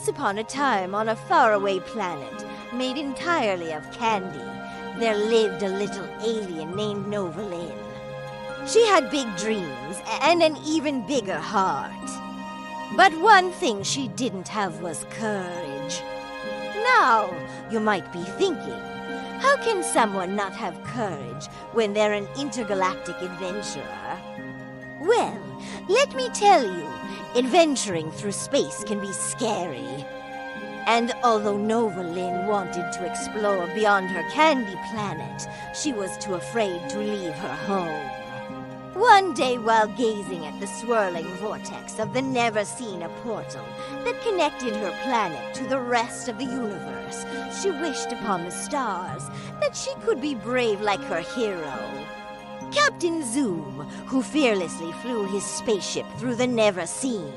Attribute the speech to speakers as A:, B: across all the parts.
A: Once upon a time, on a faraway planet, made entirely of candy, there lived a little alien named Nova-Lyn. She had big dreams and an even bigger heart. But one thing she didn't have was courage. Now, you might be thinking, how can someone not have courage when they're an intergalactic adventurer? Well, let me tell you, adventuring through space can be scary. And although Nova-Lyn wanted to explore beyond her candy planet, she was too afraid to leave her home. One day, while gazing at the swirling vortex of the never-seen portal that connected her planet to the rest of the universe, she wished upon the stars that she could be brave like her hero, Captain Zoom, who fearlessly flew his spaceship through the never-seen.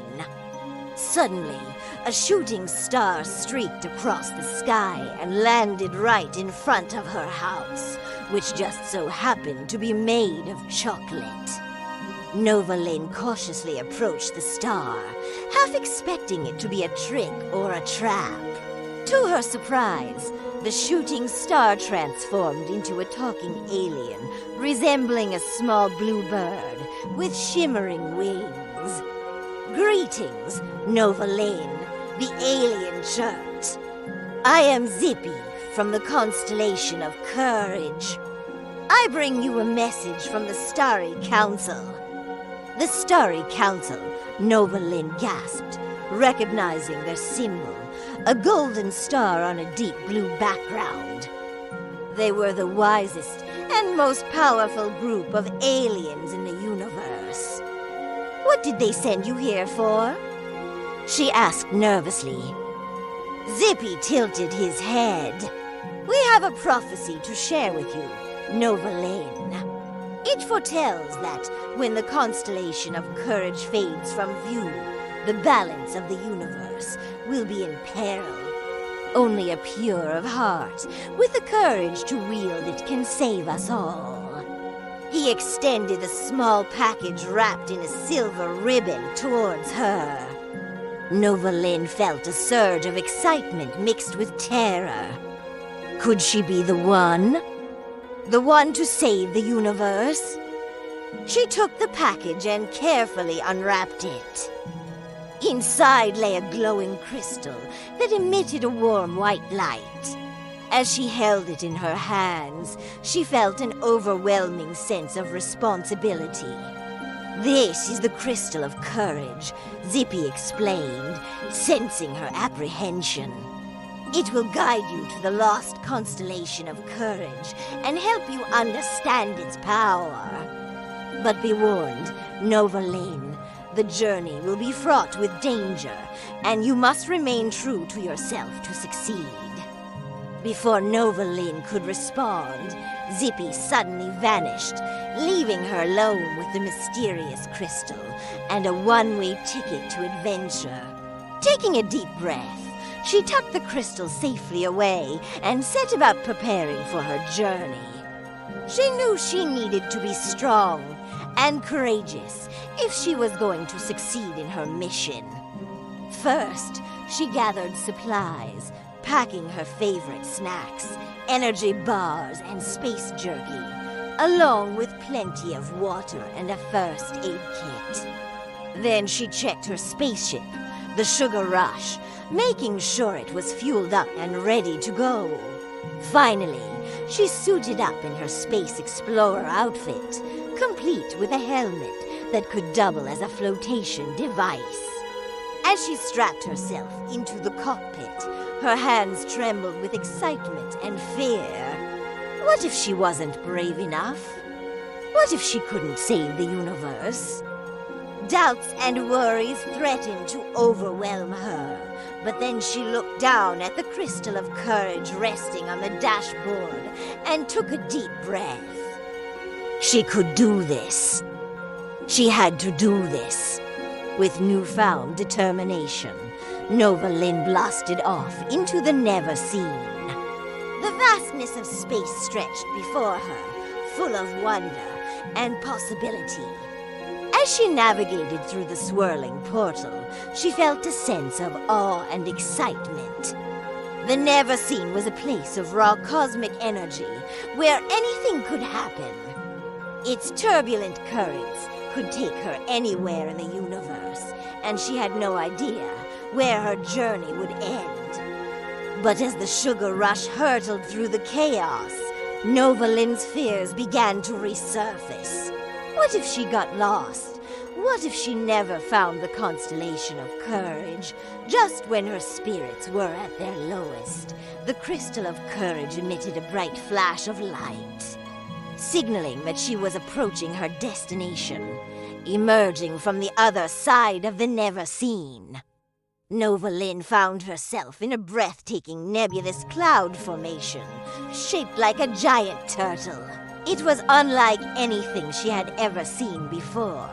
A: Suddenly, a shooting star streaked across the sky and landed right in front of her house, which just so happened to be made of chocolate. Nova-Lyn cautiously approached the star, half expecting it to be a trick or a trap. To her surprise, the shooting star transformed into a talking alien, resembling a small blue bird with shimmering wings. "Greetings, Nova-Lyn," the alien chirped. "I am Zippy from the constellation of Courage. I bring you a message from the Starry Council." The Starry Council, Nova-Lyn gasped, recognizing their symbol, a golden star on a deep blue background. They were the wisest and most powerful group of aliens in the universe. "What did they send you here for?" she asked nervously. Zippy tilted his head. "We have a prophecy to share with you, Nova-Lyn. It foretells that when the constellation of Courage fades from view, the balance of the universe will be in peril. Only a pure of heart, with the courage to wield it, can save us all." He extended a small package wrapped in a silver ribbon towards her. Nova-Lyn felt a surge of excitement mixed with terror. Could she be the one? The one to save the universe? She took the package and carefully unwrapped it. Inside lay a glowing crystal that emitted a warm white light. As she held it in her hands, she felt an overwhelming sense of responsibility. "This is the crystal of courage," Zippy explained, sensing her apprehension. "It will guide you to the lost constellation of Courage and help you understand its power. But be warned, Nova-Lyn, the journey will be fraught with danger, and you must remain true to yourself to succeed." Before Nova-Lyn could respond, Zippy suddenly vanished, leaving her alone with the mysterious crystal and a one-way ticket to adventure. Taking a deep breath, she tucked the crystal safely away and set about preparing for her journey. She knew she needed to be strong and courageous if she was going to succeed in her mission. First, she gathered supplies, packing her favorite snacks, energy bars and space jerky, along with plenty of water and a first aid kit. Then she checked her spaceship, the Sugar Rush, making sure it was fueled up and ready to go. Finally, she suited up in her Space Explorer outfit, complete with a helmet that could double as a flotation device. As she strapped herself into the cockpit, her hands trembled with excitement and fear. What if she wasn't brave enough? What if she couldn't save the universe? Doubts and worries threatened to overwhelm her, but then she looked down at the crystal of courage resting on the dashboard and took a deep breath. She could do this. She had to do this. With newfound determination, Nova-Lyn blasted off into the never-seen. The vastness of space stretched before her, full of wonder and possibility. As As she navigated through the swirling portal, she felt a sense of awe and excitement. The Never-Seen was a place of raw cosmic energy, where anything could happen. Its turbulent currents could take her anywhere in the universe, and she had no idea where her journey would end. But as the sugar rush hurtled through the chaos, Nova-Lyn's fears began to resurface. What if she got lost? What if she never found the constellation of courage? Just when her spirits were at their lowest, the crystal of courage emitted a bright flash of light, signaling that she was approaching her destination, emerging from the other side of the Never-Seen. Nova-Lyn found herself in a breathtaking nebulous cloud formation, shaped like a giant turtle. It was unlike anything she had ever seen before.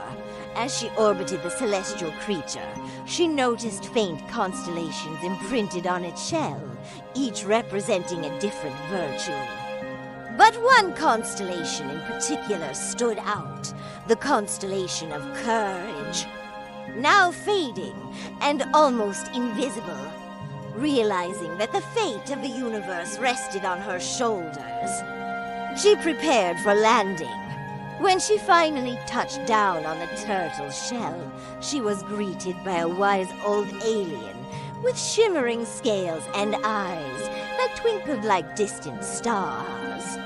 A: As she orbited the celestial creature, she noticed faint constellations imprinted on its shell, each representing a different virtue. But one constellation in particular stood out, the constellation of courage. Now fading and almost invisible, realizing that the fate of the universe rested on her shoulders, she prepared for landing. When she finally touched down on the turtle's shell, she was greeted by a wise old alien with shimmering scales and eyes that twinkled like distant stars.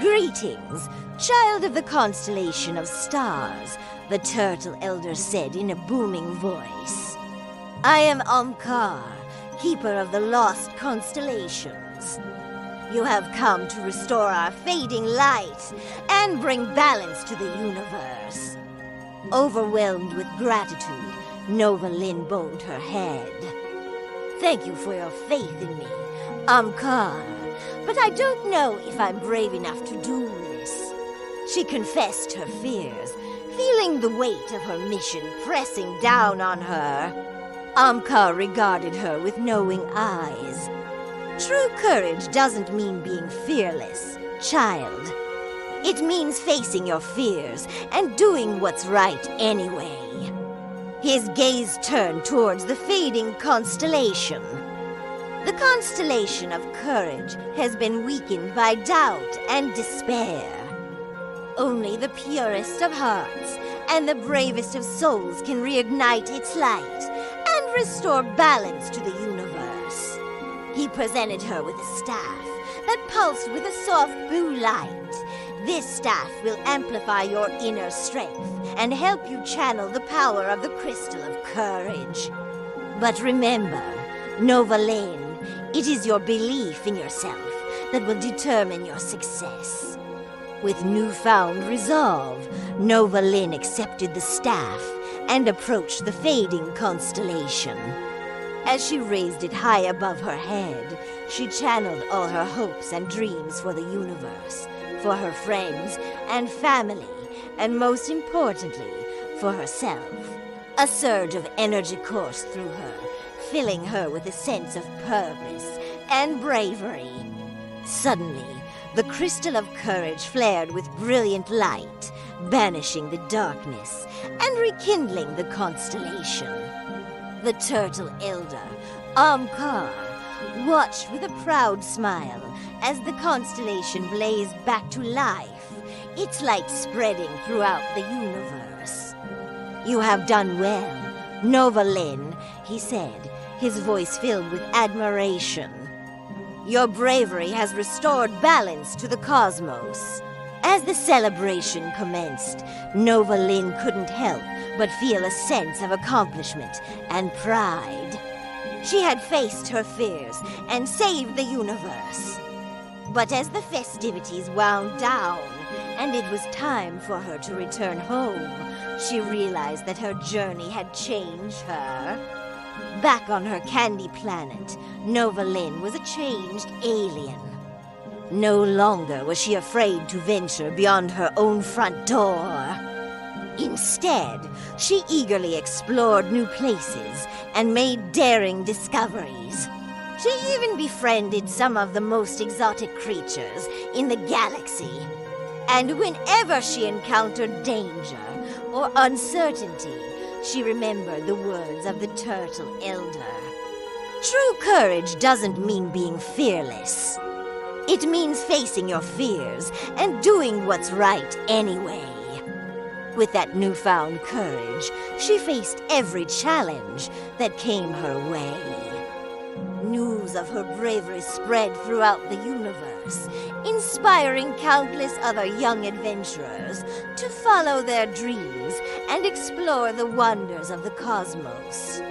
A: "Greetings, child of the constellation of stars," the turtle elder said in a booming voice. "I am Amkar, keeper of the lost constellations. You have come to restore our fading light and bring balance to the universe." Overwhelmed with gratitude, Nova-Lyn bowed her head. "Thank you for your faith in me, Amkar, but I don't know if I'm brave enough to do this." She confessed her fears, feeling the weight of her mission pressing down on her. Amkar regarded her with knowing eyes. "True courage doesn't mean being fearless, child. It means facing your fears and doing what's right anyway." His gaze turned towards the fading constellation. The constellation of courage has been weakened by doubt and despair. Only the purest of hearts and the bravest of souls can reignite its light and restore balance to the universe. He presented her with a staff that pulsed with a soft blue light. This staff will amplify your inner strength and help you channel the power of the crystal of courage. But remember, Nova-Lyn, it is your belief in yourself that will determine your success. With newfound resolve, Nova-Lyn accepted the staff and approached the fading constellation. As she raised it high above her head, she channeled all her hopes and dreams for the universe, for her friends and family, and most importantly, for herself. A surge of energy coursed through her, filling her with a sense of purpose and bravery. Suddenly, the crystal of courage flared with brilliant light, banishing the darkness and rekindling the constellation. The turtle elder, Amkar, watched with a proud smile as the constellation blazed back to life, its light spreading throughout the universe. "You have done well, Nova-Lyn," he said, his voice filled with admiration. "Your bravery has restored balance to the cosmos." As the celebration commenced, Nova-Lyn couldn't help but feel a sense of accomplishment and pride. She had faced her fears and saved the universe. But as the festivities wound down and it was time for her to return home, she realized that her journey had changed her. Back on her candy planet, Nova-Lyn was a changed alien. No longer was she afraid to venture beyond her own front door. Instead, she eagerly explored new places and made daring discoveries. She even befriended some of the most exotic creatures in the galaxy. And whenever she encountered danger or uncertainty, she remembered the words of the turtle elder. True courage doesn't mean being fearless. It means facing your fears and doing what's right anyway. With that newfound courage, she faced every challenge that came her way. News of her bravery spread throughout the universe, inspiring countless other young adventurers to follow their dreams and explore the wonders of the cosmos.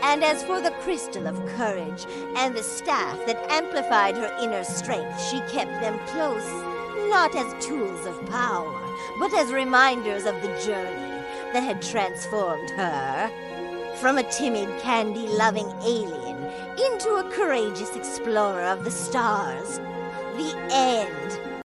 A: And as for the crystal of courage and the staff that amplified her inner strength, she kept them close, not as tools of power, but as reminders of the journey that had transformed her from a timid, candy-loving alien into a courageous explorer of the stars. The end.